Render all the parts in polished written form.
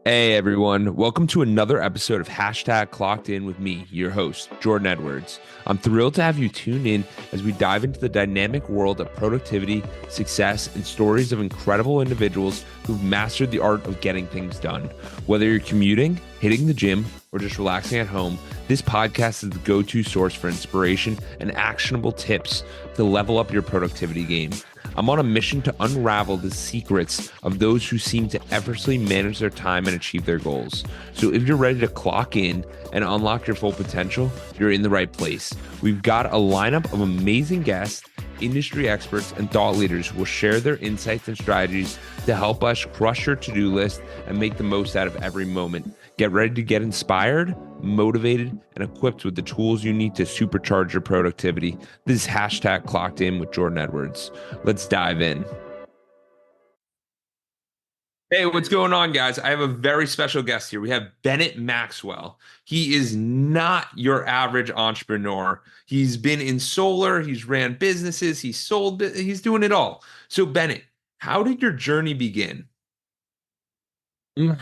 Hey everyone, welcome to another episode of Hashtag Clocked In with me, your host, Jordan Edwards. I'm thrilled to have you tune in as we dive into the dynamic world of productivity, success, and stories of incredible individuals who've mastered the art of getting things done. Whether you're commuting, hitting the gym, or just relaxing at home, this podcast is the go-to source for inspiration and actionable tips to level up your productivity game. I'm on a mission to unravel the secrets of those who seem to effortlessly manage their time and achieve their goals. So if you're ready to clock in and unlock your full potential, you're in the right place. We've got a lineup of amazing guests, industry experts, and thought leaders who will share their insights and strategies to help us crush your to-do list and make the most out of every moment. Get ready to get inspired, motivated, and equipped with the tools you need to supercharge your productivity. This is Hashtag Clocked In with Jordan Edwards. Let's dive in. Hey, what's going on, guys? I have a very special guest here. We have Bennett Maxwell. He is not your average entrepreneur. He's been in solar, he's ran businesses, he's doing it all. So, Bennett, how did your journey begin? Mm,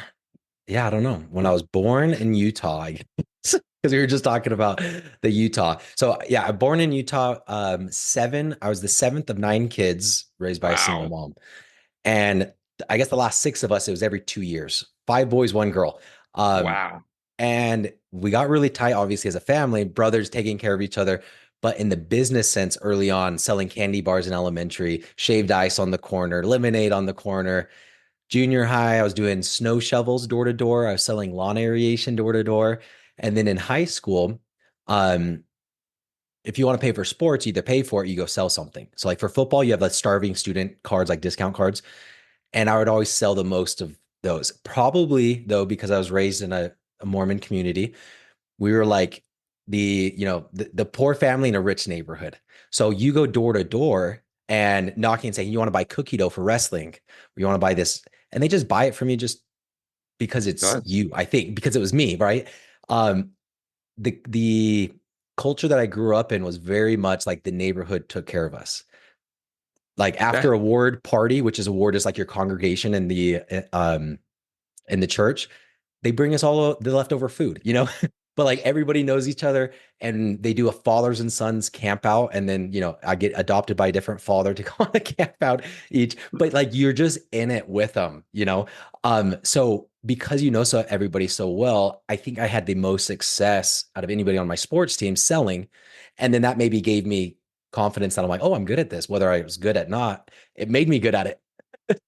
Yeah, I don't know. When I was born in Utah, I guess, because we were just talking about the Utah. So yeah, I'm born in Utah. Seven. I was the seventh of nine kids raised by a single Wow. mom, and I guess the last six of us, it was every 2 years. Five boys, one girl. Um, Wow. and we got really tight, obviously, as a family, brothers taking care of each other. But in the business sense, early on, selling candy bars in elementary, shaved ice on the corner, lemonade on the corner. Junior high, I was doing snow shovels door to door. I was selling lawn aeration door to door. And then in high school, um, if you want to pay for sports, you either pay for it, you go sell something. So like for football, you have the starving student cards, like discount cards. And I would always sell the most of those. Probably though, because I was raised in a Mormon community, we were like the poor family in a rich neighborhood. So you go door to door and knocking and saying, you want to buy cookie dough for wrestling, or you want to buy this, and they just buy it from you just because it's Does. you, I think, because it was me, right? Um, the culture that I grew up in was very much like the neighborhood took care of us. Like after That a ward party, which is a ward is like your congregation in the church, they bring us all the leftover food, but like everybody knows each other and they do a fathers and sons camp out. And then, I get adopted by a different father to go on a camp out each, but like you're just in it with them. So because so everybody so well, I think I had the most success out of anybody on my sports team selling. And then that maybe gave me confidence that I'm like, oh, I'm good at this, whether I was good at not, it made me good at it.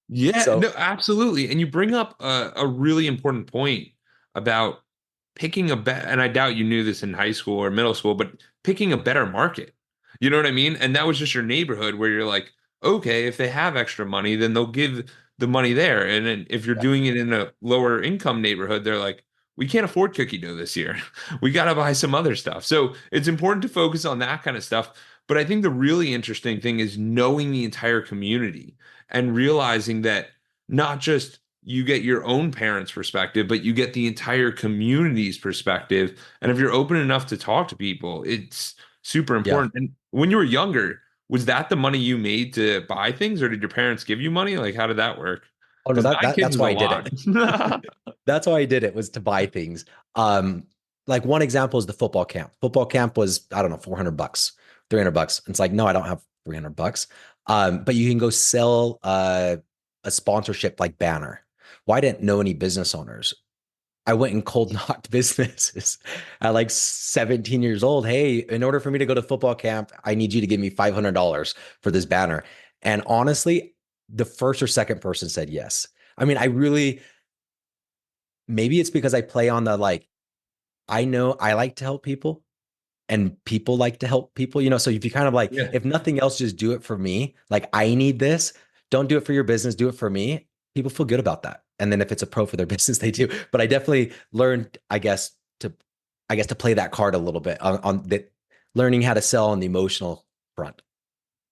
Yeah, So no, absolutely. And you bring up a really important point about picking a bet. And I doubt you knew this in high school or middle school, but picking a better market. You know what I mean? And that was just your neighborhood where you're like, okay, if they have extra money, then they'll give the money there. And then if you're yeah, doing it in a lower income neighborhood, they're like, we can't afford cookie dough this year. We got to buy some other stuff. So it's important to focus on that kind of stuff. But I think the really interesting thing is knowing the entire community and realizing that not just you get your own parents' perspective, but you get the entire community's perspective. And if you're open enough to talk to people, it's super yeah. important. And when you were younger, was that the money you made to buy things, or did your parents give you money? Like, how did that work? Oh no, Because that, nine that kids that's is a why I did lot. it. That's why I did it was to buy things. Like one example is the football camp. Football camp was, I don't know, $400, $300. It's like, no, I don't have $300. But you can go sell a sponsorship like banner. Why didn't know any business owners? I went and cold knocked businesses at like 17 years old. Hey, in order for me to go to football camp, I need you to give me $500 for this banner. And honestly, the first or second person said yes. I mean, I really, maybe it's because I play on the like, I know I like to help people and people like to help people. So if you kind of like, Yeah. if nothing else, just do it for me. Like, I need this. Don't do it for your business, do it for me. People feel good about that. And then if it's a pro for their business, they do. But I definitely learned, I guess to play that card a little bit on that, learning how to sell on the emotional front.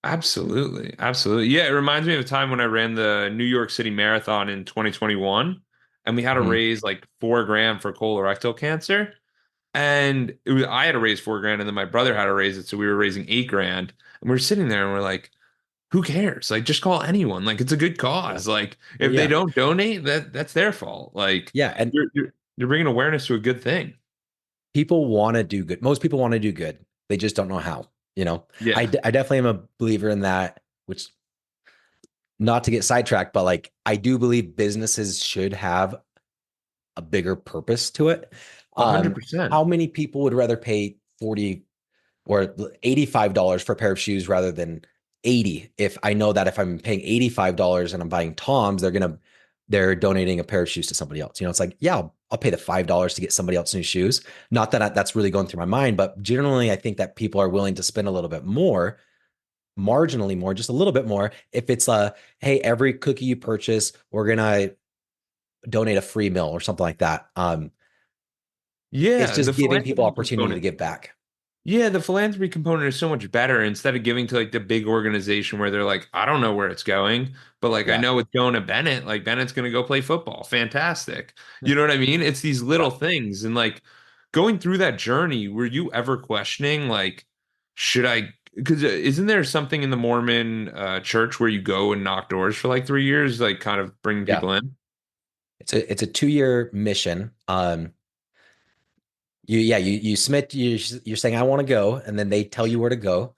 Absolutely. Absolutely. Yeah, it reminds me of a time when I ran the New York City Marathon in 2021, and we had to Mhm. raise like 4 grand for colorectal cancer. And I had to raise 4 grand, and then my brother had to raise it, so we were raising 8 grand. And we were sitting there, and we're like, who cares? Like, just call anyone. Like, it's a good Yeah. cause. Like, Well, if they yeah. don't donate, that's their fault. Like, Yeah. And you're bringing awareness to a good thing. people want to do good. Most people want to do good. They just don't know how, you know. Yeah, I definitely am a believer in that, which not to get sidetracked, but like I do believe businesses should have a bigger purpose to it. 100%. How many people would rather pay 40 or $85 for a pair of shoes rather than 80 if I know that if I'm paying $85 and I'm buying Toms, they're donating a pair of shoes to somebody else. You know, it's like, yeah, I'll pay the $5 to get somebody else new shoes. Not that that's really going through my mind, but generally I think that people are willing to spend a little bit more, marginally more, just a little bit more. If it's hey, every cookie you purchase, we're gonna donate a free meal or something like that. It's Yeah, the just giving people philanthropy opportunity to component. give back. Yeah, the philanthropy component is so much better instead of giving to like the big organization where they're like, I don't know where it's going, but like I Yeah. know it's going to Bennett. Like Bennett's going to go play football. Fantastic. You know what I mean? It's these little Yeah. things. And like going through that journey, were you ever questioning like, should I? Because isn't there something in the Mormon church where you go and knock doors for like 3 years, like kind of bringing Yeah. people in? It's a 2-year mission. You submit you're saying I want to go, and then they tell you where to go.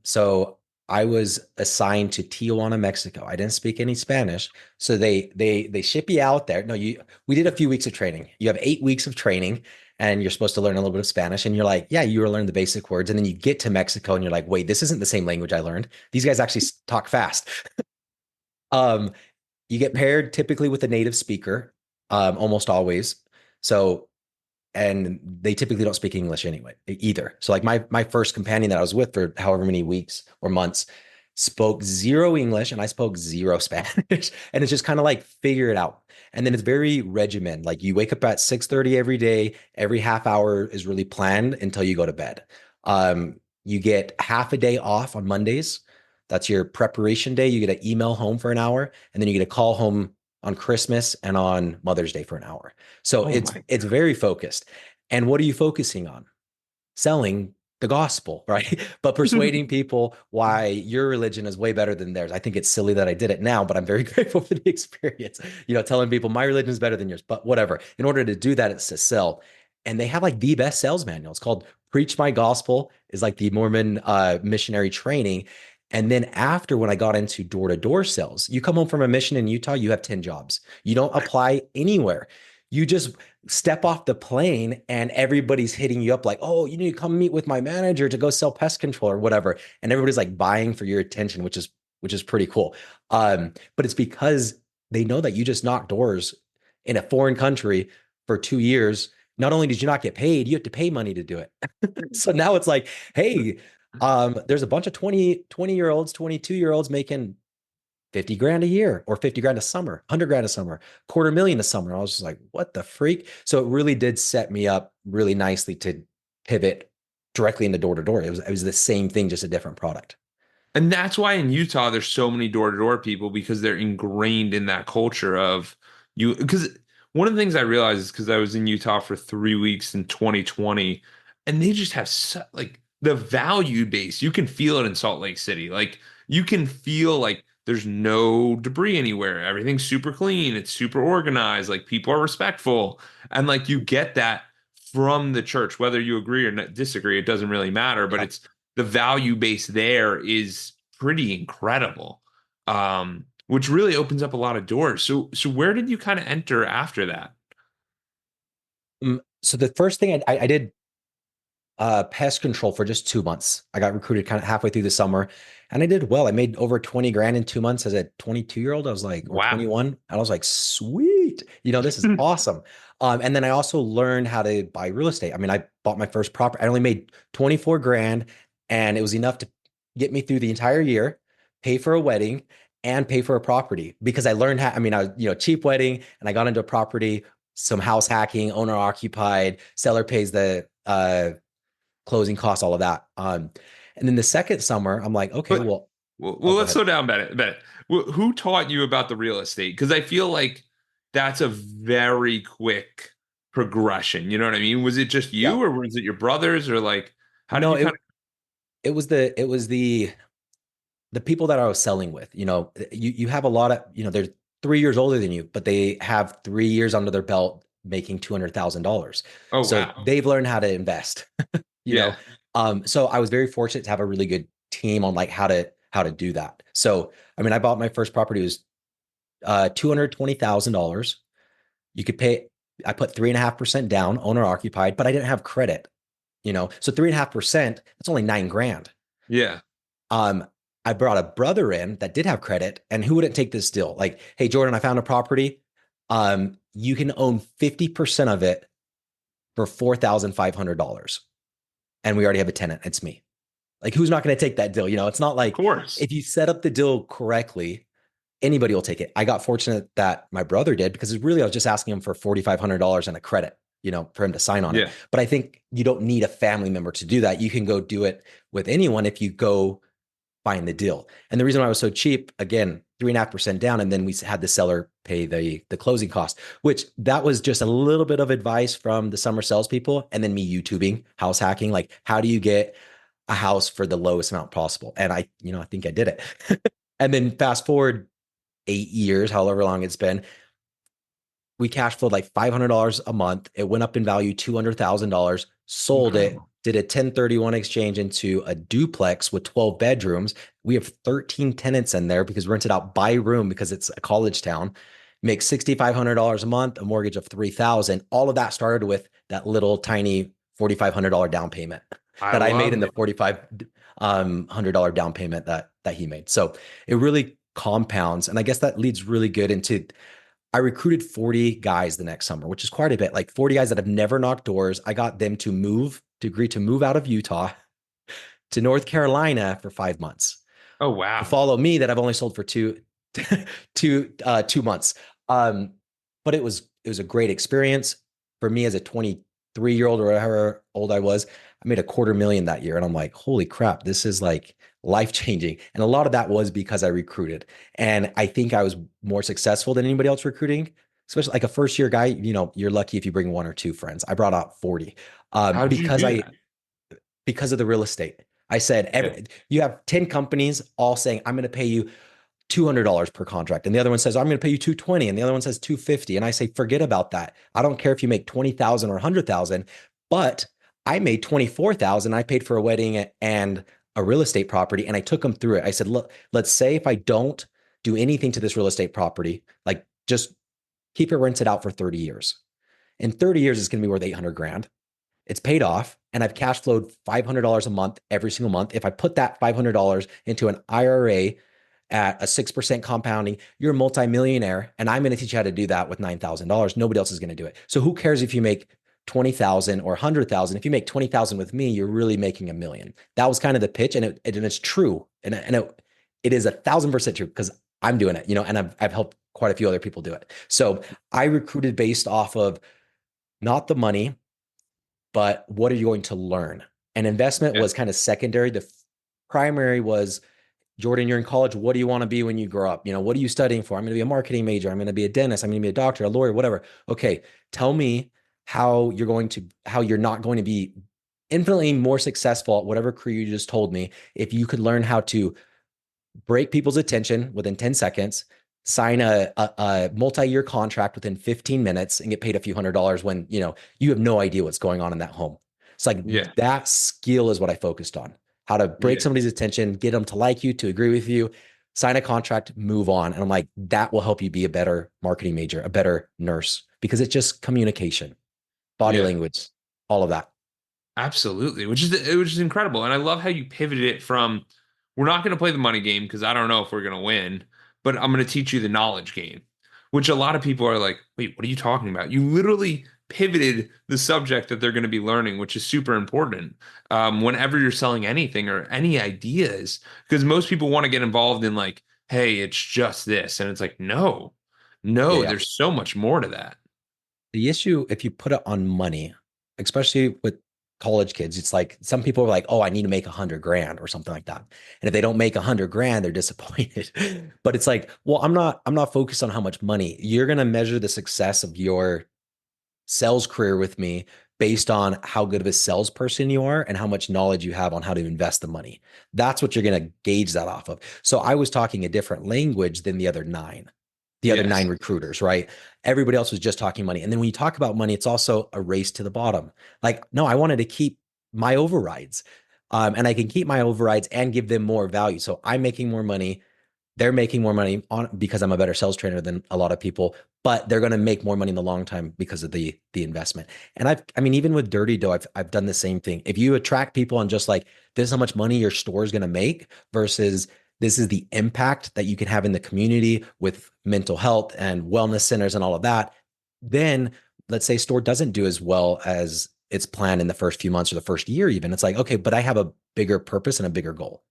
So I was assigned to Tijuana, Mexico. I didn't speak any Spanish, so they ship you out there. No, you we did a few weeks of training. You have 8 weeks of training, and you're supposed to learn a little bit of Spanish. And you're like, yeah, you learn the basic words, and then you get to Mexico, and you're like, wait, this isn't the same language I learned. These guys actually talk fast. Um, you get paired typically with a native speaker, almost always. So and they typically don't speak English anyway either. So like my first companion that I was with for however many weeks or months spoke zero English and I spoke zero Spanish. And it's just kind of like figure it out. And then it's very regimented. Like you wake up at 6:30 every day. Every half hour is really planned until you go to bed. You get half a day off on Mondays. That's your preparation day. You get an email home for an hour, and then you get a call home on Christmas and on Mother's Day for an hour. So Oh it's very focused. And what are you focusing on? Selling the gospel, right? But persuading people why your religion is way better than theirs. I think it's silly that I did it now, but I'm very grateful for the experience. You know, telling people my religion is better than yours, but whatever. In order to do that, it's to sell. And they have like the best sales manual. It's called Preach My Gospel, is like the Mormon missionary training. And then after when I got into door-to-door sales, you come home from a mission in Utah, you have 10 jobs. You don't apply anywhere. You just step off the plane and everybody's hitting you up like, oh, you need to come meet with my manager to go sell pest control or whatever. And everybody's like buying for your attention, which is pretty cool. But it's because they know that you just knock doors in a foreign country for 2 years. Not only did you not get paid, you have to pay money to do it. So now it's like, hey, there's a bunch of 20 year olds, 22 year olds making 50 grand a year or 50 grand a summer, 100 grand a summer, quarter million a summer. I was just like, what the freak? So it really did set me up really nicely to pivot directly into door to door. It was the same thing, just a different product. And that's why in Utah there's so many door-to-door people because they're ingrained in that culture of you. Because one of the things I realized is because I was in Utah for 3 weeks in 2020, and they just have like the value base. You can feel it in Salt Lake City. Like you can feel like there's no debris anywhere. Everything's super clean. It's super organized. Like people are respectful, and like you get that from the church, whether you agree or disagree. It doesn't really matter, but Yeah. it's the value base there is pretty incredible, which really opens up a lot of doors. So where did you kind of enter after that? So the first thing I did pest control for just 2 months. I got recruited kind of halfway through the summer and I did well. I made over 20 grand in 2 months as a 22-year-old. I was like, or Wow. 21. And I was like, sweet, this is awesome. And then I also learned how to buy real estate. I mean, I bought my first property. I only made 24 grand and it was enough to get me through the entire year, pay for a wedding and pay for a property because I learned how, I mean, I was, cheap wedding and I got into a property, some house hacking, owner occupied, seller pays the, closing costs, all of that. And then the second summer, I'm like, okay, But well, well, oh, go let's ahead. slow down, Bennett. Bennett, who taught you about the real estate? Because I feel like that's a very quick progression. You know what I mean? Was it just Yeah. you, or was it your brothers, or like how did No, you kind it was the the people that I was selling with, you have a lot of, they're 3 years older than you, but they have 3 years under their belt making $200,000. Oh, So wow. they've learned how to invest, you know. Yeah. So I was very fortunate to have a really good team on like how to do that. So I mean, I bought my first property. It was $220,000. You could pay, I put 3.5% down, owner occupied, but I didn't have credit, So 3.5%, that's only 9 grand. Yeah. Um, I brought a brother in that did have credit, and who wouldn't take this deal? Like, hey, Jordan, I found a property. You can own 50% of it for $4,500. And we already have a tenant. It's me. Like, who's not going to take that deal? It's not Of like course. if you set up the deal correctly, anybody will take it. I got fortunate that my brother did because really I was just asking him for $4,500 and a credit, for him to sign on it. Yeah. But I think you don't need a family member to do that. You can go do it with anyone if you go find the deal. And the reason why I was so cheap, again, 3.5% down, and then we had the seller pay the closing cost, which that was just a little bit of advice from the summer salespeople, and then me YouTubing house hacking, like how do you get a house for the lowest amount possible? And I think I did it. And then fast forward 8 years, however long it's been, we cash flowed like $500 a month. It went up in value $200,000, sold it, Incredible. did a 1031 exchange into a duplex with 12 bedrooms. We have 13 tenants in there because rented out by room because it's a college town. Make $6,500 a month, a mortgage of $3,000. All of that started with that little tiny $4,500 down payment I that I made in love the it. $4,500 down payment that he made. So it really compounds. And I guess that leads really good into I recruited 40 guys the next summer, which is quite a bit, like 40 guys that have never knocked doors. I got them to agree to move out of Utah to North Carolina for 5 months Oh, to wow. follow me that I've only sold for 2 months. But it was a great experience for me as a 23-year-old or however old I was. I made $250,000 that year. And I'm like, holy crap, this is like life changing. And a lot of that was because I recruited. And I think I was more successful than anybody else recruiting, especially like a first year guy. You're lucky if you bring one or two friends. I brought out 40 How'd you do that? because of the real estate. I said, Yeah. you have 10 companies all saying, I'm going to pay you $200 per contract. And the other one says, I'm going to pay you 220. And the other one says 250. And I say, forget about that. I don't care if you make 20,000 or 100,000, but I made 24,000. I paid for a wedding and a real estate property. And I took them through it. I said, look, let's say if I don't do anything to this real estate property, like just keep it rented out for 30 years. In 30 years, it's going to be worth 800 grand. It's paid off, and I've cash flowed $500 a month every single month. If I put that $500 into an IRA at a 6% compounding, you're a multimillionaire. And I'm going to teach you how to do that with $9,000. Nobody else is going to do it. So who cares if you make 20,000 or 100,000? If you make 20,000 with me, you're really making a million. That was kind of the pitch. And it's true. And it is 1,000% true because I'm doing it, and I've helped quite a few other people do it. So I recruited based off of not the money, but what are you going to learn? And investment Yeah. was kind of secondary. The primary was, Jordan, you're in college. What do you want to be when you grow up? What are you studying for? I'm going to be a marketing major. I'm going to be a dentist. I'm going to be a doctor, a lawyer, whatever. Okay, tell me how you're not going to be infinitely more successful at whatever career you just told me if you could learn how to break people's attention within 10 seconds, sign a multi-year contract within 15 minutes and get paid a few $100s when, you have no idea what's going on in that home. It's like Yeah. that skill is what I focused on. How to break Yeah. somebody's attention, get them to like you, to agree with you, sign a contract, move on. And I'm like, that will help you be a better marketing major, a better nurse, because it's just communication, body Yeah. language, all of that. Absolutely, which is incredible, and I love how you pivoted it from we're not going to play the money game because I don't know if we're going to win, but I'm going to teach you the knowledge game, which a lot of people are like, wait, what are you talking about? You literally pivoted the subject that they're going to be learning, which is super important whenever you're selling anything or any ideas, because most people want to get involved in like, hey, it's just this, and it's like, no, Yeah, no, yeah. there's so much more to that. The issue, if you put it on money, especially with college kids, it's like some people are like, oh, I need to make 100 grand or something like that. And if they don't make 100 grand, they're disappointed. But it's like, well, I'm not focused on how much money. You're going to measure the success of your sales career with me based on how good of a salesperson you are and how much knowledge you have on how to invest the money. That's what you're going to gauge that off of. So I was talking a different language than the other Yes. nine recruiters, right? Everybody else was just talking money. And then when you talk about money, it's also a race to the bottom. Like, no, I wanted to keep my overrides. And I can keep my overrides and give them more value. So I'm making more money. They're making more money on because I'm a better sales trainer than a lot of people, but they're going to make more money in the long time because of the investment. And I mean, even with Dirty Dough, I've done the same thing. If you attract people on just like this is how much money your store is going to make versus this is the impact that you can have in the community with mental health and wellness centers and all of that, then let's say store doesn't do as well as it's planned in the first few months or the first year, even. It's like, okay, but I have a bigger purpose and a bigger goal.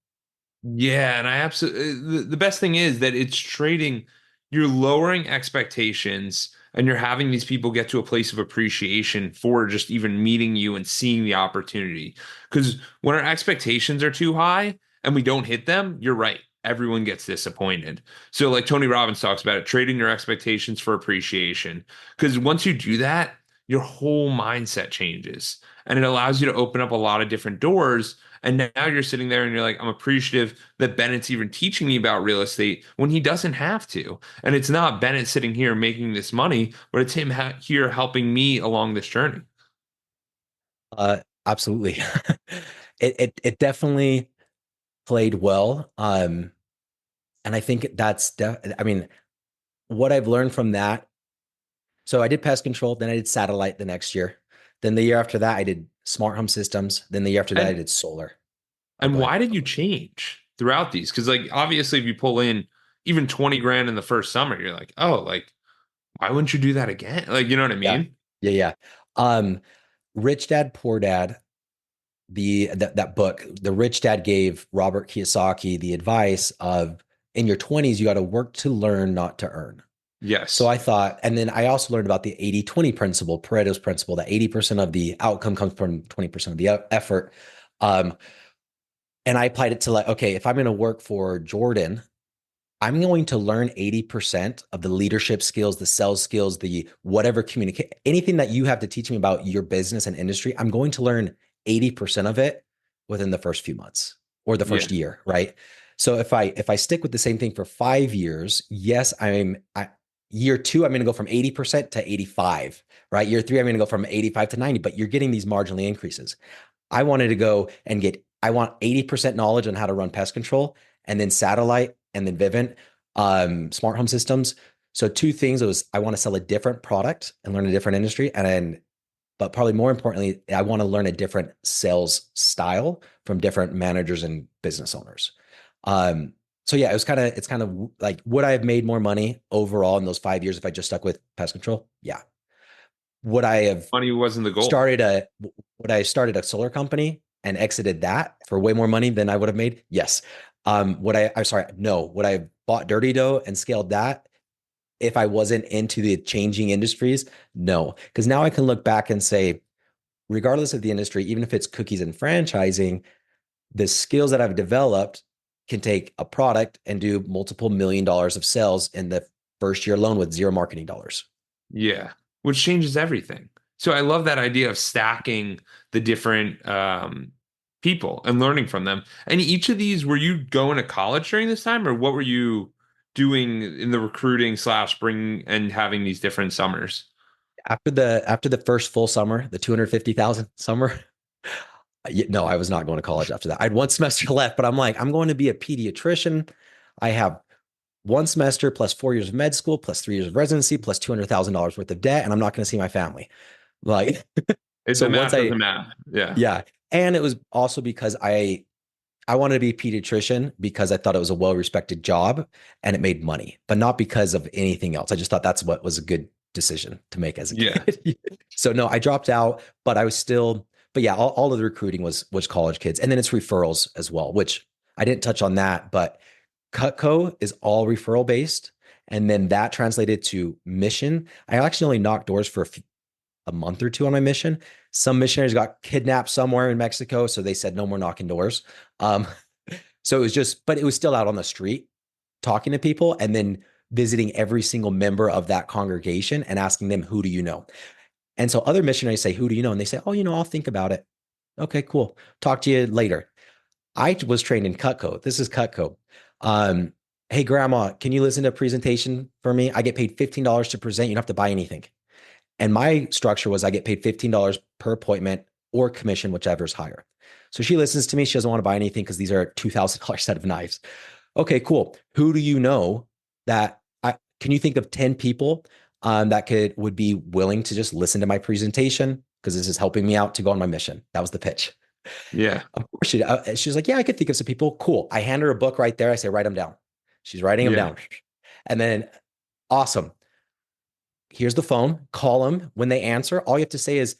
Yeah, and I absolutely the best thing is that it's trading, you're lowering expectations and you're having these people get to a place of appreciation for just even meeting you and seeing the opportunity. Because when our expectations are too high and we don't hit them, you're right. Everyone gets disappointed. So, like Tony Robbins talks about it, trading your expectations for appreciation. Because once you do that, your whole mindset changes and it allows you to open up a lot of different doors and now you're sitting there and you're like, I'm appreciative that Bennett's even teaching me about real estate when he doesn't have to. And it's not Bennett sitting here making this money, but it's him here helping me along this journey. Absolutely. It definitely played well. And I think I mean, what I've learned from that. So I did pest control, then I did satellite the next year. Then the year after that, I did smart home systems. Then the year after that, I And did solar. Oh, and go ahead. why did you change throughout these? Because like obviously if you pull in even 20 grand in the first summer, you're like, oh, like why wouldn't you do that again? Like, you know what I Yeah. mean? Yeah. Yeah. Um, Rich Dad, Poor Dad, that book, the rich dad gave Robert Kiyosaki the advice of in your 20s, you got to work to learn, not to earn. So Yes. I thought, and then I also learned about the 80-20 principle, Pareto's principle, that 80% of the outcome comes from 20% of the effort. Um, and I applied it to like, okay, if I'm going to work for Jordan, I'm going to learn 80% of the leadership skills, the sales skills, the whatever communicate, anything that you have to teach me about your business and industry. I'm going to learn 80% of it within the first few months or the Yeah. first year, right? So if I stick with the same thing for 5 years, yes, year two, I'm going to go from 80% to 85, right? Year three, I'm going to go from 85 to 90, but you're getting these marginally increases. I wanted to go and I want 80% knowledge on how to run pest control and then satellite and then Vivint, smart home systems. So two things was I want to sell a different product and learn a different industry. But probably more importantly, I want to learn a different sales style from different managers and business owners. So yeah, it's kind of like, would I have made more money overall in those 5 years if I just stuck with pest control? Yeah. Would I have Money wasn't the goal. started a would I started a solar company and exited that for way more money than I would have made? Yes. I'm sorry, no. Would I have bought Dirty Dough and scaled that if I wasn't into the changing industries? No. Because now I can look back and say, regardless of the industry, even if it's cookies and franchising, the skills that I've developed can take a product and do multiple $1 million of sales in the first year alone with zero marketing dollars. Yeah, which changes everything. So I love that idea of stacking the different people and learning from them. And each of these, were you going to college during this time, or what were you doing in the recruiting slash bringing and having these different summers? After the first full summer, the 250,000 summer, no, I was not going to college after that. I had one semester left, but I'm like, I'm going to be a pediatrician. I have one semester plus 4 years of med school, plus 3 years of residency, plus $200,000 worth of debt, and I'm not going to see my family. Like, It, so the once math doesn't math. Yeah. yeah. And it was also because I wanted to be a pediatrician because I thought it was a well-respected job and it made money, but not because of anything else. I just thought that's what was a good decision to make as a Yeah. kid. So no, I dropped out, but I was still, but yeah, all of the recruiting was college kids. And then it's referrals as well, which I didn't touch on that, but Cutco is all referral based. And then that translated to mission. I actually only knocked doors for a month or two on my mission. Some missionaries got kidnapped somewhere in Mexico, so they said no more knocking doors. Um, so it was just, but it was still out on the street talking to people and then visiting every single member of that congregation and asking them, who do you know? And so other missionaries say, who do you know? And they say, oh, I'll think about it. Okay, cool. Talk to you later. I was trained in Cutco. This is Cutco. Um, hey, grandma, can you listen to a presentation for me? I get paid $15 to present. You don't have to buy anything. And my structure was I get paid $15 per appointment or commission, whichever is higher. So she listens to me. She doesn't want to buy anything because these are a $2,000 set of knives. Okay, cool. Who do you know that can you think of 10 people that would be willing to just listen to my presentation? Because this is helping me out to go on my mission. That was the pitch. Yeah. Of course, she's like, yeah, I could think of some people. Cool. I hand her a book right there. I say, write them down. She's writing them Yeah. down. And then, awesome. Here's the phone. Call them. When they answer, all you have to say is,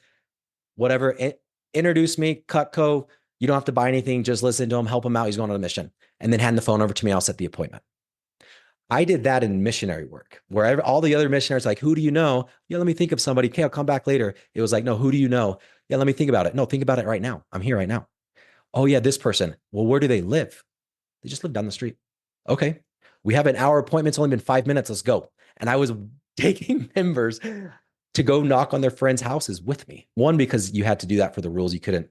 whatever, introduce me, Cutco. You don't have to buy anything. Just listen to him, help him out. He's going on a mission. And then hand the phone over to me. I'll set the appointment. I did that in missionary work, where all the other missionaries like, who do you know? Yeah, let me think of somebody. Okay, I'll come back later. It was like, no, who do you know? Yeah, let me think about it. No, think about it right now. I'm here right now. Oh, yeah, this person. Well, where do they live? They just live down the street. Okay. We have an hour appointment. It's only been 5 minutes. Let's go. And I was taking members to go knock on their friends' houses with me. One, because you had to do that for the rules. You couldn't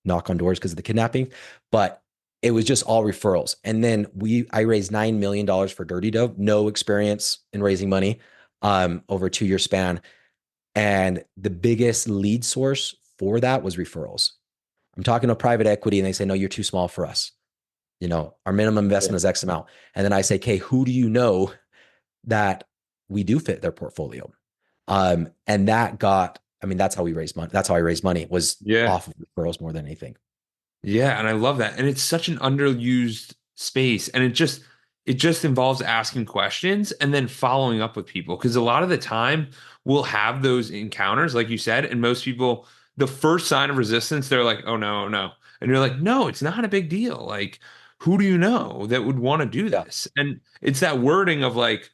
knock on doors because of the kidnapping, but it was just all referrals. And then I raised $9 million for Dirty Dough, no experience in raising money, over a 2-year span. And the biggest lead source for that was referrals. I'm talking to private equity and they say, no, you're too small for us. Our minimum investment is X amount. And then I say, okay, who do you know that we do fit their portfolio? And that's how we raised money. That's how I raised money, was Yeah. off of referrals more than anything. Yeah, and I love that. And it's such an underused space. And it just involves asking questions and then following up with people. Because a lot of the time we'll have those encounters, like you said, and most people, the first sign of resistance, they're like, oh no, oh, no. And you're like, no, it's not a big deal. Like, who do you know that would want to do Yeah. this? And it's that wording of like,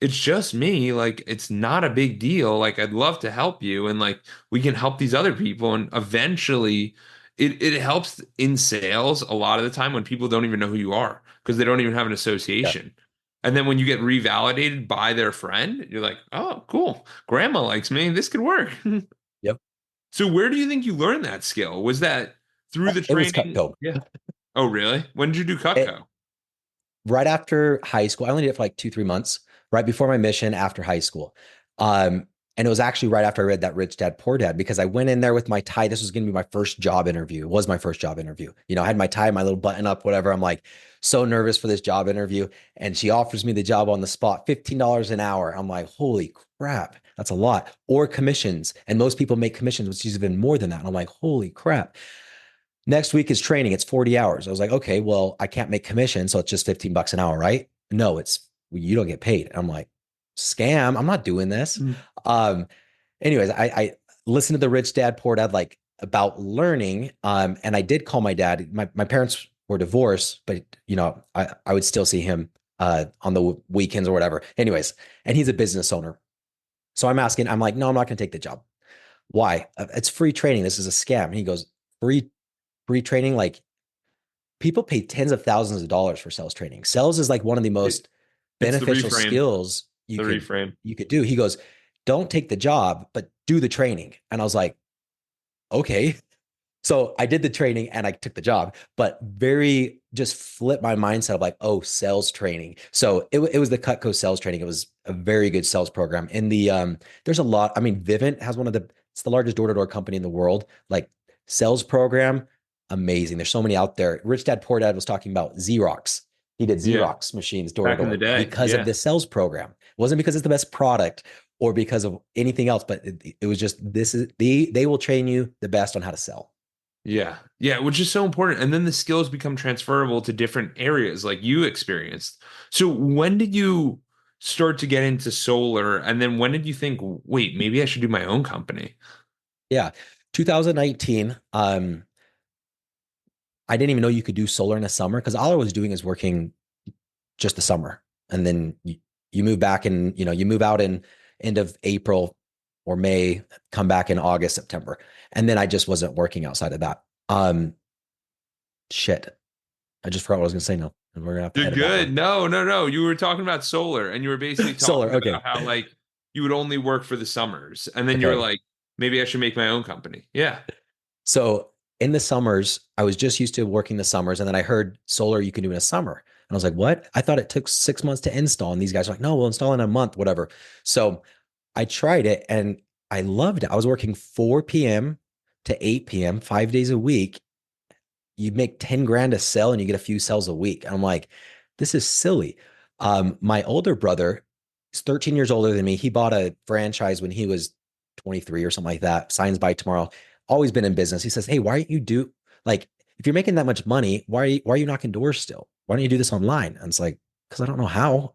it's just me. Like, it's not a big deal. Like, I'd love to help you. And like, we can help these other people. And eventually, it helps in sales a lot of the time when people don't even know who you are because they don't even have an Yeah. association. And then when you get revalidated by their friend, you're like, oh, cool. Grandma likes me. This could work. Yep. So, where do you think you learned that skill? Was that through the It was training? Cutco. Yeah. Oh, really? When did you do It, Cutco? right after high school. I only did it for like 2-3 months, right before my mission after high school. And it was actually right after I read that Rich Dad Poor Dad, because I went in there with my tie. This was going to be my first job interview. It was my first job interview. I had my tie, my little button up, whatever. I'm like so nervous for this job interview. And she offers me the job on the spot, $15 an hour. I'm like, holy crap, that's a lot. Or commissions. And most people make commissions, which is even more than that. And I'm like, holy crap. Next week is training. It's 40 hours. I was like, okay, well, I can't make commission. So it's just $15 an hour, right? No, you don't get paid. I'm like, scam. I'm not doing this. Mm. Um, anyways, I listened to the Rich Dad Poor Dad, like about learning. And I did call my dad. My parents were divorced, but I would still see him on the weekends or whatever. Anyways, and he's a business owner. So I'm like, no, I'm not going to take the job. Why? It's free training. This is a scam. And he goes, free training, like people pay tens of thousands of dollars for sales training. Sales is like one of the It, most it's the beneficial reframe. skills you The could reframe. you could do. He goes, don't take the job, but do the training. And I was like, okay. So I did the training and I took the job, but very just flipped my mindset of like, oh, sales training. So it was the Cutco sales training. It was a very good sales program. And there's a lot. I mean, Vivint has it's the largest door-to-door company in the world. Like sales program, amazing. There's so many out there. Rich Dad Poor Dad was talking about Xerox. He did Yeah. Xerox machines door to Back in the door day. because of Yeah. the sales program. It wasn't because it's the best product or because of anything else, but it was just they will train you the best on how to sell. Yeah. Yeah. Which is so important. And then the skills become transferable to different areas like you experienced. So when did you start to get into solar? And then when did you think, wait, maybe I should do my own company? Yeah. 2019. I didn't even know you could do solar in the summer because all I was doing is working just the summer. And then you move back and you move out in end of April or May, come back in August, September. And then I just wasn't working outside of that. Shit. I just forgot what I was gonna say now. And we're gonna have to You're edit that good. one. No, no, no. You were talking about solar and you were basically Solar. talking Okay. about how like you would only work for the summers. And then you were Okay. like, maybe I should make my own company. Yeah. So in the summers, I was just used to working the summers. And then I heard solar you can do in a summer. And I was like, what? I thought it took 6 months to install. And these guys are like, no, we'll install in a month, whatever. So I tried it and I loved it. I was working 4 p.m. to 8 p.m., 5 days a week. You make 10 grand a sell and you get a few cells a week. And I'm like, this is silly. My older brother is 13 years older than me. He bought a franchise when he was 23 or something like that. Signs by tomorrow. Always been in business. He says, hey, why don't you do like if you're making that much money, why are you knocking doors still? Why don't you do this online? And it's like, because I don't know how,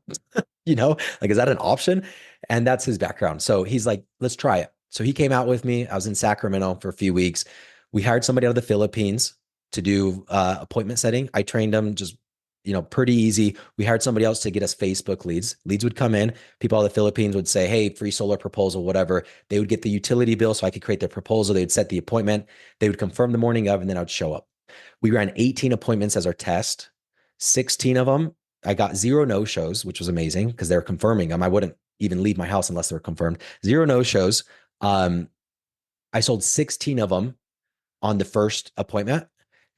like, is that an option? And that's his background. So he's like, let's try it. So he came out with me. I was in Sacramento for a few weeks. We hired somebody out of the Philippines to do appointment setting. I trained them just, pretty easy. We hired somebody else to get us Facebook leads. Leads would come in. People out of the Philippines would say, hey, free solar proposal, whatever. They would get the utility bill so I could create their proposal. They would set the appointment. They would confirm the morning of, and then I would show up. We ran 18 appointments as our test. 16 of them, I got zero no-shows, which was amazing because they were confirming them. I wouldn't even leave my house unless they were confirmed. Zero no-shows. I sold 16 of them on the first appointment.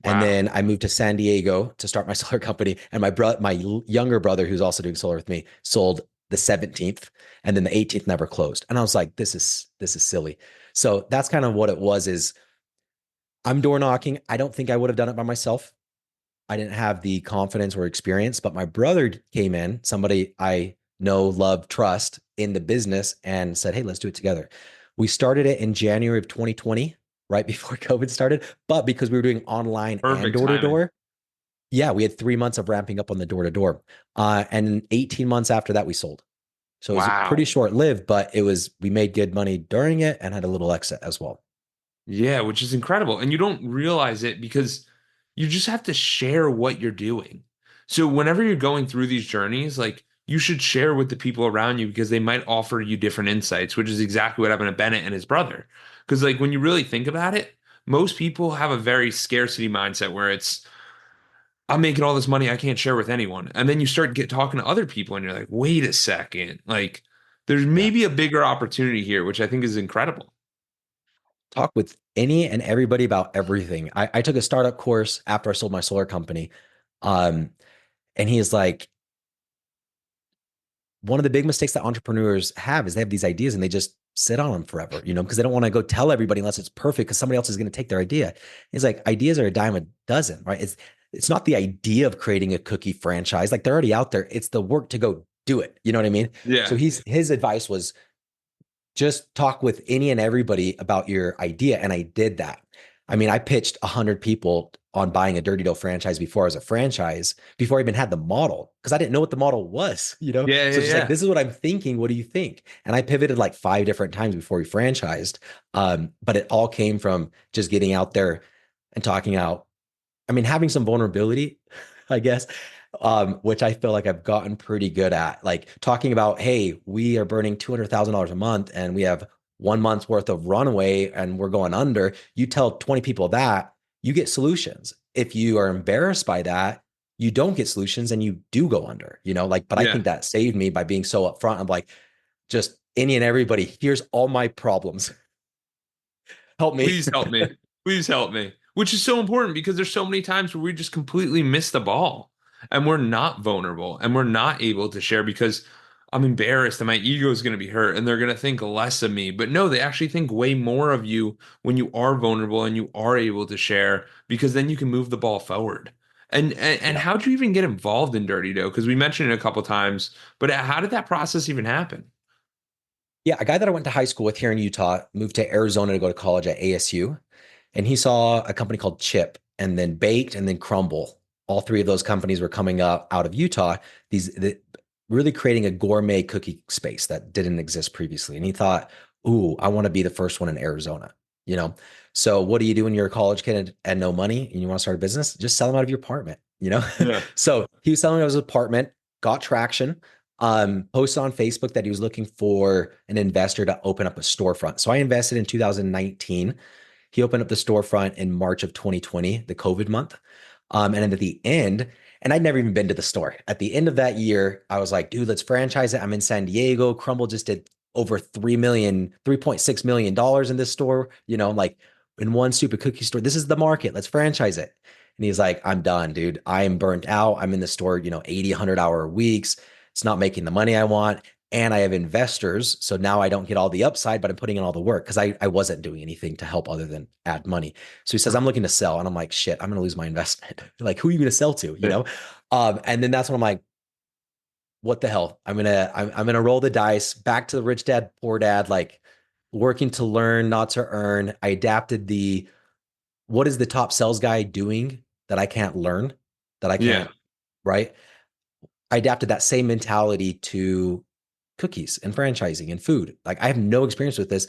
And Wow. then I moved to San Diego to start my solar company. And my younger brother, who's also doing solar with me, sold the 17th, and then the 18th never closed. And I was like, this is silly. So that's kind of what it was. Is I'm door knocking. I don't think I would have done it by myself. I didn't have the confidence or experience, but my brother came in, somebody I know, love, trust in the business, and said, hey, let's do it together. We started it in January of 2020, right before COVID started. But because we were doing online and Perfect door to timing. door, yeah, we had 3 months of ramping up on the door to door. And 18 months after that, we sold. So it was pretty Wow. short lived, but we made good money during it and had a little exit as well. Yeah, which is incredible. And you don't realize it because you just have to share what you're doing. So whenever you're going through these journeys, like you should share with the people around you because they might offer you different insights, which is exactly what happened to Bennett and his brother. Because like when you really think about it, most people have a very scarcity mindset where it's I'm making all this money I can't share with anyone. And then you start get talking to other people and you're like, wait a second. Like there's Yeah. maybe a bigger opportunity here, which I think is incredible. Talk with any and everybody about everything. I took a startup course after I sold my solar company. Um, and he is like, one of the big mistakes that entrepreneurs have is they have these ideas and they just sit on them forever, because they don't want to go tell everybody unless it's perfect because somebody else is going to take their idea. It's like ideas are a dime a dozen, right? It's not the idea of creating a cookie franchise. Like they're already out there. It's the work to go do it. You know what I mean? So Yeah. his advice was just talk with any and everybody about your idea. And I did that. I mean, I pitched 100 people on buying a Dirty Dough franchise before as a franchise, before I even had the model, because I didn't know what the model was, Yeah, So yeah, just like, yeah. this is what I'm thinking. What do you think? And I pivoted like 5 different times before we franchised. But it all came from just getting out there and talking out. I mean, having some vulnerability, I guess, which I feel like I've gotten pretty good at. Like talking about, hey, we are burning $200,000 a month and we have 1 month's worth of runway and we're going under. You tell 20 people that, you get solutions. If you are embarrassed by that, you don't get solutions and you do go under, but I Yeah. think that saved me by being so upfront. I'm like, just any and everybody, here's all my problems. Help me. Please help me. Please help me. Which is so important because there's so many times where we just completely miss the ball and we're not vulnerable and we're not able to share because I'm embarrassed and my ego is going to be hurt and they're going to think less of me. But no, they actually think way more of you when you are vulnerable and you are able to share because then you can move the ball forward. And Yeah. how did you even get involved in Dirty Dough? Because we mentioned it a couple times, but how did that process even happen? Yeah, a guy that I went to high school with here in Utah moved to Arizona to go to college at ASU, and he saw a company called Chip and then Baked and then Crumble. All three of those companies were coming up out of Utah, really creating a gourmet cookie space that didn't exist previously. And he thought, "Ooh, I want to be the first one in Arizona." You know, so what do you do when you're a college kid and no money and you want to start a business? Just sell them out of your apartment. Yeah. So he was selling out of his apartment, got traction, posted on Facebook that he was looking for an investor to open up a storefront. So I invested in 2019. He opened up the storefront in March of 2020, the COVID month. And then at the end, and I'd never even been to the store. At the end of that year, I was like, dude, let's franchise it. I'm in San Diego. Crumble just did over 3.6 million dollars in this store, like in one stupid cookie store. This is the market. Let's franchise it. And he's like, I'm done, dude. I am burnt out. I'm in the store, 80, 100-hour weeks. It's not making the money I want. And I have investors. So now I don't get all the upside, but I'm putting in all the work because I wasn't doing anything to help other than add money. So he says, I'm looking to sell. And I'm like, shit, I'm going to lose my investment. Like, who are you going to sell to? And then that's when I'm like, what the hell? I'm gonna roll the dice. Back to the rich dad, poor dad, like working to learn, not to earn. I adapted the what is the top sales guy doing that I can't learn, that I Yeah. can't, right? I adapted that same mentality to cookies and franchising and food. Like I have no experience with this,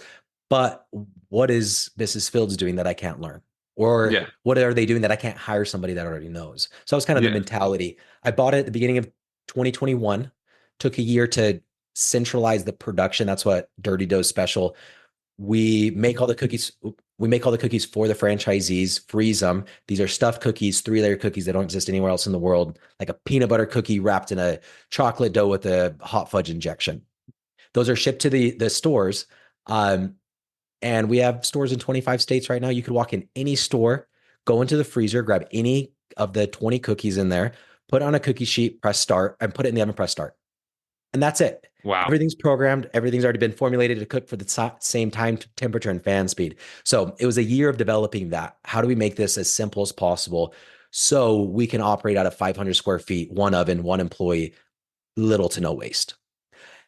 but what is Mrs. Fields doing that I can't learn? Or Yeah. what are they doing that I can't hire somebody that already knows? So that was kind of the Yeah. mentality. I bought it at the beginning of 2021, took a year to centralize the production. That's what Dirty Dough's special. We make all the cookies. We make all the cookies for the franchisees, freeze them. These are stuffed cookies, 3-layer cookies that don't exist anywhere else in the world, like a peanut butter cookie wrapped in a chocolate dough with a hot fudge injection. Those are shipped to the stores. Um, and we have stores in 25 states right now. You could walk in any store, go into the freezer, grab any of the 20 cookies in there, put on a cookie sheet, press start, and put it in the oven, press start. And that's it. Wow. Everything's programmed. Everything's already been formulated to cook for the same time, temperature, and fan speed. So it was a year of developing that. How do we make this as simple as possible so we can operate out of 500 square feet, one oven, one employee, little to no waste?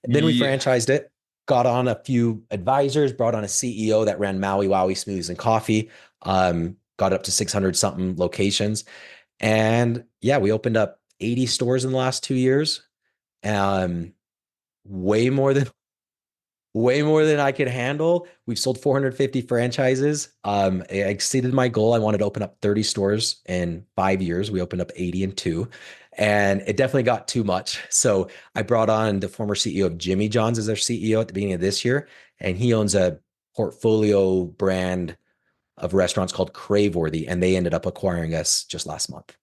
And then we Yeah. franchised it, got on a few advisors, brought on a CEO that ran Maui Wowie Smoothies and Coffee, got up to 600 something locations. And yeah, we opened up 80 stores in the last 2 years. Um, way more than way more than I could handle. We've sold 450 franchises. I exceeded my goal. I wanted to open up 30 stores in 5 years. We opened up 80 in two, and it definitely got too much. So I brought on the former CEO of Jimmy John's as their CEO at the beginning of this year, and he owns a portfolio brand of restaurants called Craveworthy, and they ended up acquiring us just last month.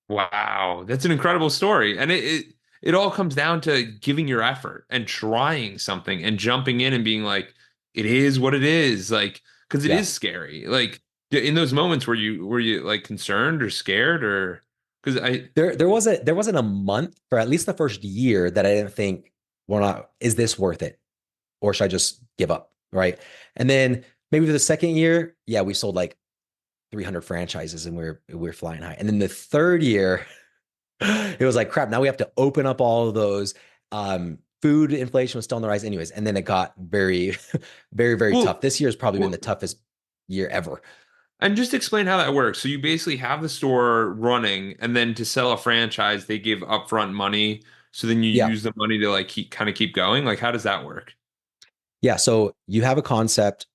Wow, that's an incredible story. And it all comes down to giving your effort and trying something and jumping in and being like, it is what it is. Like, because it Yeah. is scary. Like in those moments were you like concerned or scared or because I There wasn't a month for at least the first year that I didn't think, we're not, is this worth it? Or should I just give up? Right. And then maybe for the second year, yeah, we sold like 300 franchises and we're flying high. And then the third year, it was like crap. Now we have to open up all of those. Food inflation was still on the rise, anyways. And then it got very, very, very tough. well, This year has probably been the well toughest year ever. and just explain how that works. So you basically have the store running and then to sell a franchise, they give upfront money. So then you Yeah. use the money to like keep going. Like how does that work? Yeah. So you have a concept,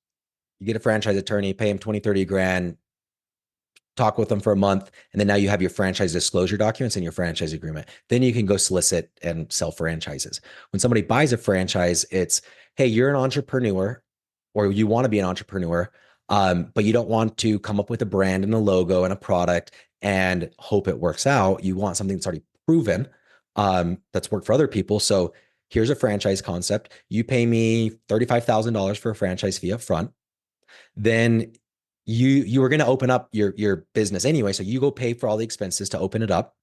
you get a franchise attorney, pay him 20, 30 grand, talk with them for a month, and then now you have your franchise disclosure documents and your franchise agreement. Then you can go solicit and sell franchises. When somebody buys a franchise, it's, hey, you're an entrepreneur, or you want to be an entrepreneur, but you don't want to come up with a brand and a logo and a product and hope it works out. You want something that's already proven, that's worked for other people. So here's a franchise concept. You pay me $35,000 for a franchise fee up front. Then you were going to open up your business anyway, so you go pay for all the expenses to open it up.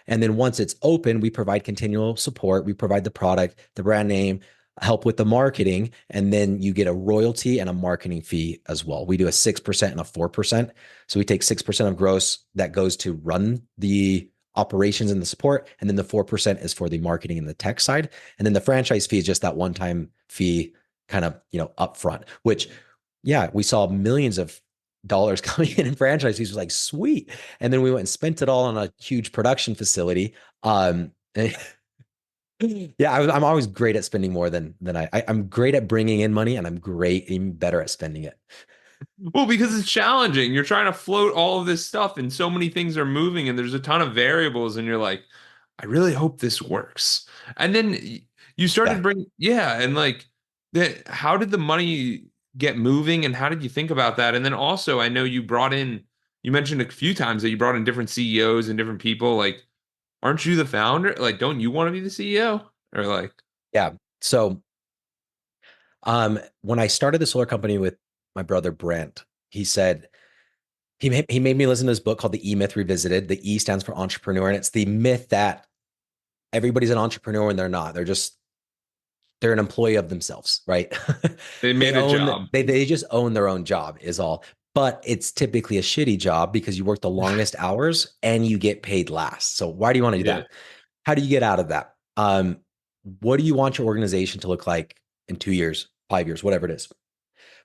And then once it's open, we provide continual support. We provide the product, the brand name, help with the marketing, and then you get a royalty and a marketing fee as well. We do a 6% and a 4%. So we take 6% of gross that goes to run the operations and the support, and then the 4% is for the marketing and the tech side. And then the franchise fee is just that one-time fee kind of, upfront, which yeah, we saw millions of dollars coming in franchise fees. Was like, sweet. And then we went and spent it all on a huge production facility. Yeah, I'm always great at spending more than I'm great at bringing in money, and I'm great, even better at spending it. Well, because it's challenging. You're trying to float all of this stuff, and so many things are moving, and there's a ton of variables, and you're like, I really hope this works. And then you started Yeah. bring, yeah, and like how did the money get moving, and how did you think about that? And then also, I know you mentioned a few times that you brought in different CEOs and different people. Like, aren't you the founder? Like, don't you want to be the CEO? Or like, Yeah. So When I started the solar company with my brother Brent, he said he made me listen to this book called The E Myth Revisited. The E stands for entrepreneur, and it's the myth that everybody's an entrepreneur and they're not. They're an employee of themselves, right? They they made a own job. they just own their own job is all. But it's typically a shitty job because you work the longest hours and you get paid last. So why do you want to do Yeah. that? How do you get out of that? What do you want your organization to look like in 2 years, 5 years, whatever it is?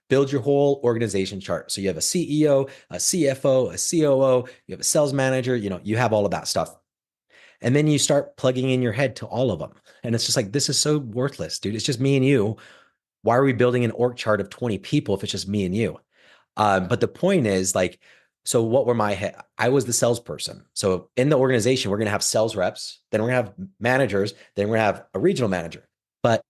Build your whole organization chart. So you have a CEO, a CFO, a COO, you have a sales manager, you have all of that stuff. And then you start plugging in your head to all of them. And it's just like, this is so worthless, dude. It's just me and you. Why are we building an org chart of 20 people if it's just me and you? But the point is like, so what were my head? I was the salesperson. So in the organization, we're going to have sales reps, then we're going to have managers, then we're going to have a regional manager. But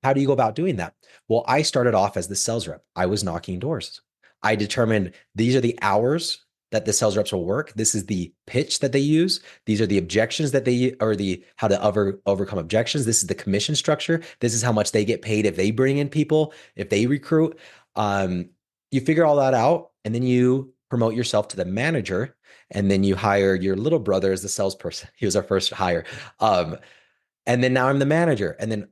how do you go about doing that? Well, I started off as the sales rep. I was knocking doors. I determined these are the hours that the sales reps will work. This is the pitch that they use. These are the objections that they, or the how to overcome objections. This is the commission structure. This is how much they get paid if they bring in people, if they recruit. You figure all that out, and then you promote yourself to the manager, and then you hire your little brother as the salesperson. He was our first hire. And then now I'm the manager. And then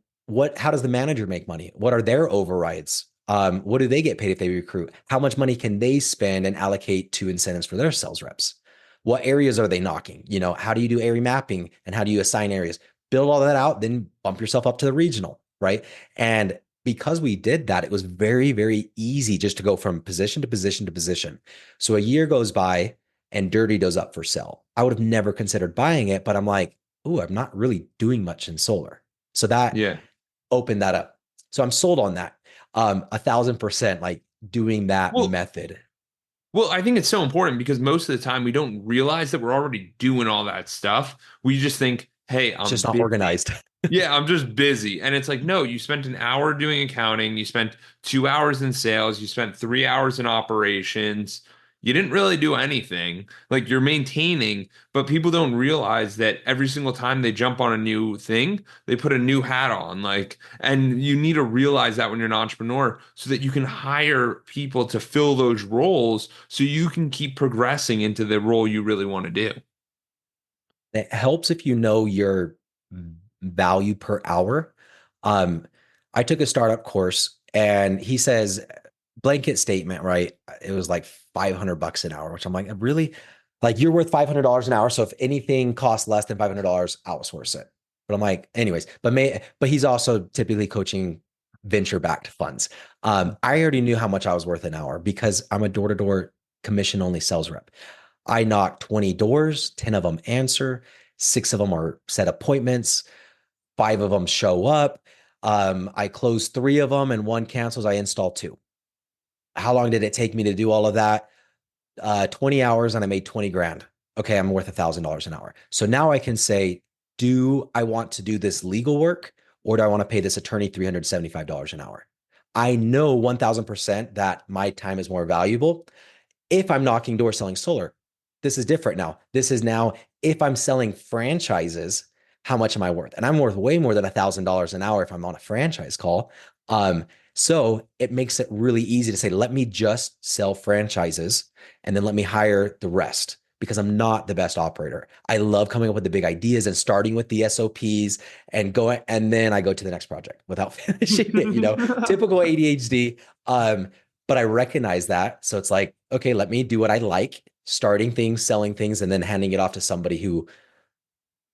how does the manager make money? What are their overrides? What do they get paid if they recruit? How much money can they spend and allocate to incentives for their sales reps? What areas are they knocking? How do you do area mapping and how do you assign areas? Build all that out, then bump yourself up to the regional, right? And because we did that, it was very, very easy just to go from position to position to position. So a year goes by and Dirty does up for sale. I would have never considered buying it, but I'm like, oh, I'm not really doing much in solar. So that Yeah. opened that up. So I'm sold on that. 1,000% like doing that Well, method. well, I think it's so important because most of the time we don't realize that we're already doing all that stuff. We just think, hey, It's I'm just not busy. organized. Yeah, I'm just busy. And it's like, no, you spent an hour doing accounting, you spent 2 hours in sales, you spent 3 hours in operations. You didn't really do anything. Like you're maintaining, but people don't realize that every single time they jump on a new thing, they put a new hat on. Like, and you need to realize that when you're an entrepreneur so that you can hire people to fill those roles so you can keep progressing into the role you really want to do. It helps if you know your value per hour. Um, I took a startup course and he says, blanket statement, right? It was like $500 an hour, which I'm like, really? Like you're worth $500 an hour. So if anything costs less than $500, outsource it. But I'm like, anyways, but he's also typically coaching venture backed funds. I already knew how much I was worth an hour because I'm a door to door commission only sales rep. I knock 20 doors, 10 of them answer, six of them are set appointments, five of them show up. I close three of them and one cancels. I install two. How long did it take me to do all of that? 20 hours and I made 20 grand. Okay, I'm worth $1,000 an hour. So now I can say, do I want to do this legal work or do I want to pay this attorney $375 an hour? I know 1000% that my time is more valuable if I'm knocking doors selling solar. This is different now. This is now if I'm selling franchises, how much am I worth? And I'm worth way more than $1,000 an hour if I'm on a franchise call. So it makes it really easy to say, let me just sell franchises and then let me hire the rest because I'm not the best operator. I love coming up with the big ideas and starting with the SOPs and going, and then I go to the next project without finishing it, typical ADHD. But I recognize that. So it's like, okay, let me do what I like, starting things, selling things, and then handing it off to somebody who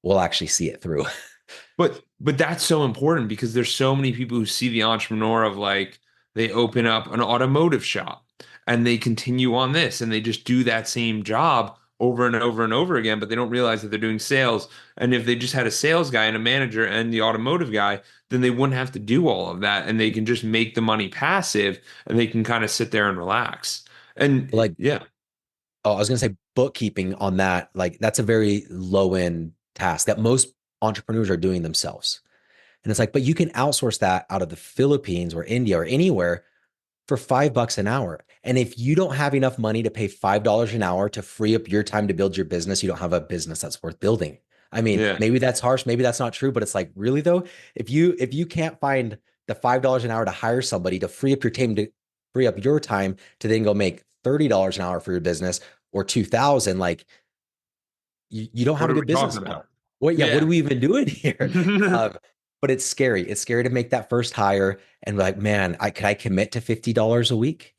will actually see it through. But that's so important because there's so many people who see the entrepreneur of like they open up an automotive shop and they continue on this and they just do that same job over and over and over again, but they don't realize that they're doing sales. And if they just had a sales guy and a manager and the automotive guy, then they wouldn't have to do all of that and they can just make the money passive and they can kind of sit there and relax. And Like, yeah, oh, I was going to say bookkeeping on that. Like, that's a very low end task that most entrepreneurs are doing themselves. And it's like, but you can outsource that out of the Philippines or India or anywhere for $5 an hour. And if you don't have enough money to pay $5 an hour to free up your time to build your business, you don't have a business that's worth building. I mean, yeah. maybe that's harsh, maybe that's not true, but it's like, really though, if you can't find the $5 an hour to hire somebody to free up your time to then go make $30 an hour for your business or 2,000, like you don't have What a are we good talking business about? model. What are Yeah. we even doing here? But it's scary. It's scary to make that first hire and be like, man, could I commit to $50 a week,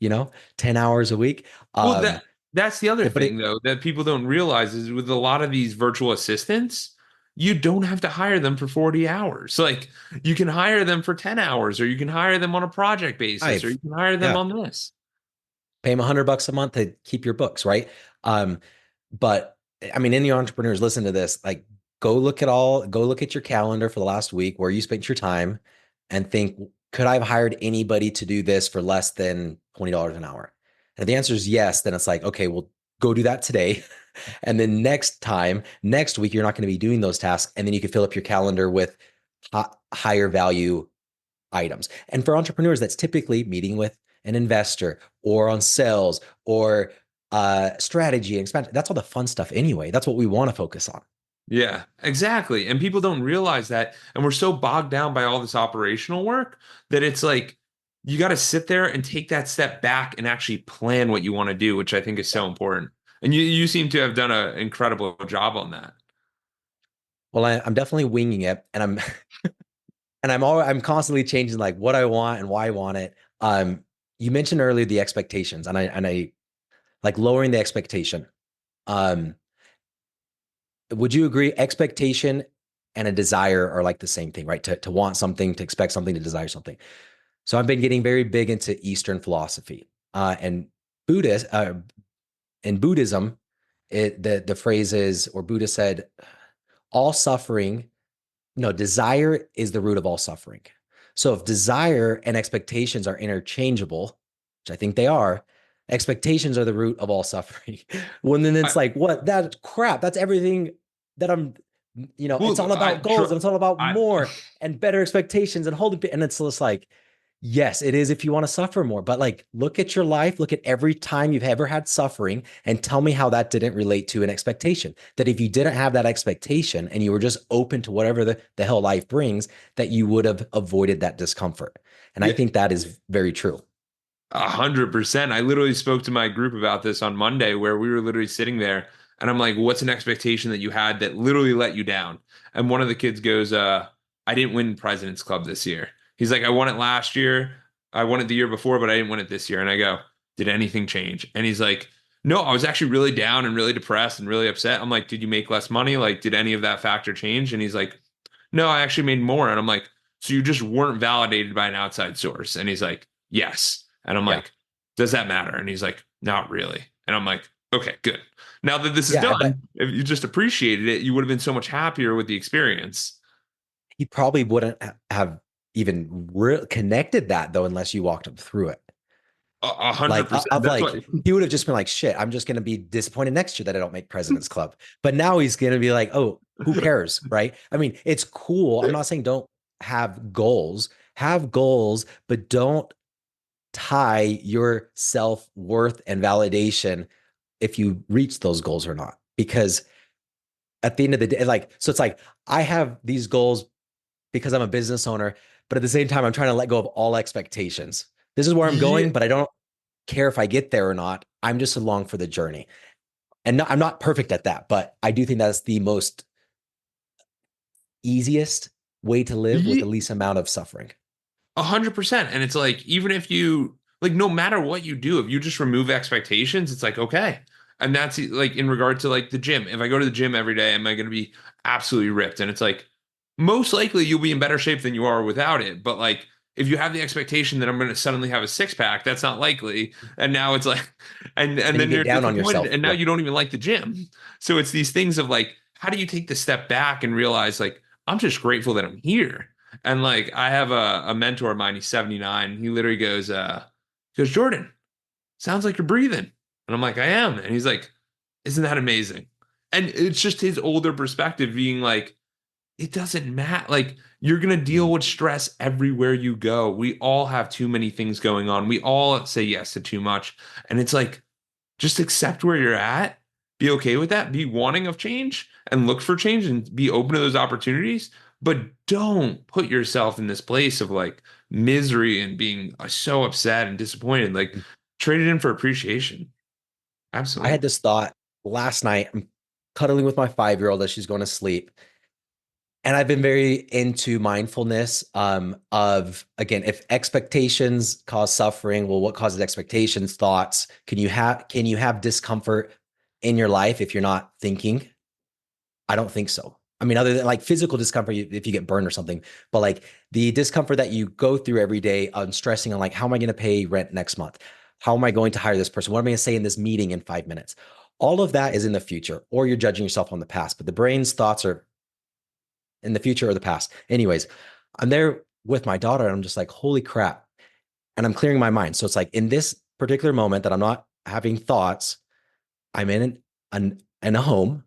10 hours a week? Well, Um, that's the other but thing though that people don't realize is with a lot of these virtual assistants, you don't have to hire them for 40 hours. Like you can hire them for 10 hours, or you can hire them on a project basis, or you can hire them yeah, on this. pay them $100 a month to keep your books, right? Um, but I mean, any entrepreneurs listen to this, like go look at your calendar for the last week where you spent your time and think, could I have hired anybody to do this for less than $20 an hour? And if the answer is yes, then it's like, okay, well, go do that today. And then next week, you're not going to be doing those tasks. And then you can fill up your calendar with higher value items. And for entrepreneurs, that's typically meeting with an investor or on sales or strategy and expansion. That's all the fun stuff anyway. That's what we want to focus on. Yeah, exactly. And people don't realize that. And we're so bogged down by all this operational work that it's like you got to sit there and take that step back and actually plan what you want to do, which I think is Yeah. so important. And you seem to have done an incredible job on that. Well, I'm definitely winging it, and I'm constantly changing like what I want and why I want it. You mentioned earlier the expectations, and I like lowering the expectation. Um, would you agree expectation and a desire are like the same thing, right? To want something, to expect something, to desire something. So I've been getting very big into Eastern philosophy and Buddhist. In Buddhism, the phrase is, or Buddha said, all suffering, no, desire is the root of all suffering. So if desire and expectations are interchangeable, which I think they are, expectations are the root of all suffering. When then I, it's like, what? That's crap. That's everything that it's well, all about goals and it's all about I, more and better expectations and holding. And it's just like, yes, it is if you want to suffer more. But like, look at your life, look at every time you've ever had suffering, and tell me how that didn't relate to an expectation. That if you didn't have that expectation and you were just open to whatever the hell life brings, that you would have avoided that discomfort. And I yeah, think that is very true. 100%. I literally spoke to my group about this on Monday where we were literally sitting there and I'm like, what's an expectation that you had that literally let you down? And one of the kids goes, I didn't win President's Club this year. He's like, I won it last year. I won it the year before, but I didn't win it this year. And I go, did anything change? And he's like, no, I was actually really down and really depressed and really upset. I'm like, did you make less money? Like, did any of that factor change? And he's like, no, I actually made more. And I'm like, so you just weren't validated by an outside source? And he's like, yes. And I'm Yeah. like, does that matter? And he's like, not really. And I'm like, okay, good. Now that this is Yeah. done, But if you just appreciated it, you would have been so much happier with the experience. he probably wouldn't have even connected that though, unless you walked him through it. A hundred Like percent. of That's what. like he would have just been like, shit, I'm just gonna be disappointed next year that I don't make President's Club. But now he's gonna be like, oh, who cares, right? I mean, it's cool. I'm not saying don't have goals, but don't tie your self-worth and validation if you reach those goals or not. Because at the end of the day, like, so it's like I have these goals because I'm a business owner, but at the same time, I'm trying to let go of all expectations. This is where I'm Yeah, going, but I don't care if I get there or not. I'm just along for the journey. And I'm not perfect at that, but I do think that's the most easiest way to live with yeah, the least amount of suffering. 100%. And it's like, even if you like, no matter what you do, if you just remove expectations, it's like, okay. And that's like in regard to like the gym. If I go to the gym every day, am I going to be absolutely ripped? And it's like, most likely you'll be in better shape than you are without it. But like, if you have the expectation that I'm going to suddenly have a six pack, that's not likely. And now it's like, and Then you then get you're down on disappointed, yourself. and now Yep. you don't even like the gym. So it's these things of like, how do you take the step back and realize like, I'm just grateful that I'm here. And like I have a mentor of mine, he's 79. He literally goes, Jordan, sounds like you're breathing. And I'm like, I am. And he's like, isn't that amazing? And it's just his older perspective being like, it doesn't matter. Like you're gonna deal Mhm. with stress everywhere you go. We all have too many things going on. We all say yes to too much. And it's like, just accept where you're at, be okay with that, be wanting of change and look for change and be open to those opportunities. But don't put yourself in this place of like misery and being so upset and disappointed. Like trade it in for appreciation. I had Absolutely. this thought last night. I'm cuddling with my 5-year-old as she's going to sleep. And I've been very into mindfulness of, again, if expectations cause suffering, well, what causes expectations? Thoughts. Can you have discomfort in your life if you're not thinking? I don't think so. I mean, other than like physical discomfort, if you get burned or something, but like the discomfort that you go through every day on stressing on like, how am I going to pay rent next month? How am I going to hire this person? What am I going to say in this meeting in 5 minutes? All of that is in the future, or you're judging yourself on the past. But the brain's thoughts are in the future or the past. Anyways, I'm there with my daughter and I'm just like, holy crap. And I'm clearing my mind. So it's like in this particular moment that I'm not having thoughts, I'm in a home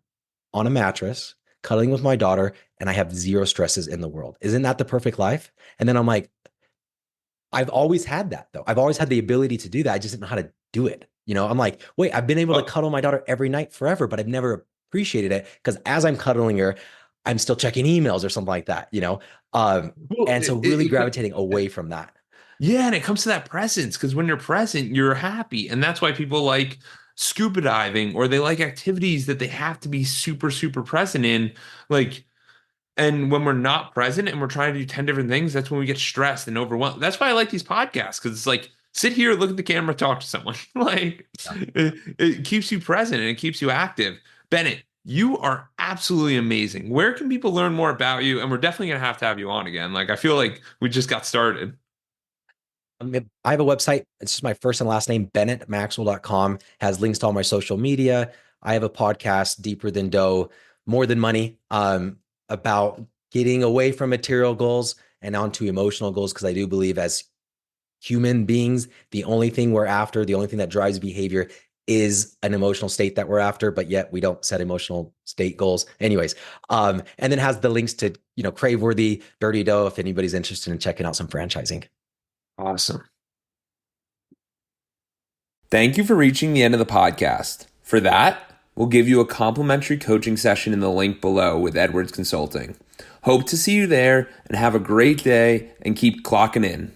on a mattress, cuddling with my daughter, and I have zero stresses in the world. Isn't that the perfect life? And then I'm like, I've always had that though. I've always had the ability to do that. I just didn't know how to do it. I'm like, wait, I've been able to Oh, cuddle my daughter every night forever, but I've never appreciated it because as I'm cuddling her, I'm still checking emails or something like that. well, And so really gravitating away from that. yeah, and it comes to that presence because when you're present, you're happy. And that's why people like scuba diving or they like activities that they have to be super, super present in. Like, and when we're not present and we're trying to do 10 different things, that's when we get stressed and overwhelmed. That's why I like these podcasts because it's like sit here, look at the camera, talk to someone. Like Yeah. it keeps you present and it keeps you active. Bennett, you are absolutely amazing. Where can people learn more about you? And we're definitely gonna have to have you on again. Like I feel like we just got started. I have a website. It's just my first and last name, bennettmaxwell.com, has links to all my social media. I have a podcast, Deeper Than Dough, More Than Money, about getting away from material goals and onto emotional goals. Because I do believe as human beings, the only thing we're after, the only thing that drives behavior is an emotional state that we're after, but yet we don't set emotional state goals. Anyways, and then has the links to, Craveworthy, Dirty Dough, if anybody's interested in checking out some franchising. Awesome. Thank you for reaching the end of the podcast. For that, we'll give you a complimentary coaching session in the link below with Edwards Consulting. Hope to see you there and have a great day and keep clocking in.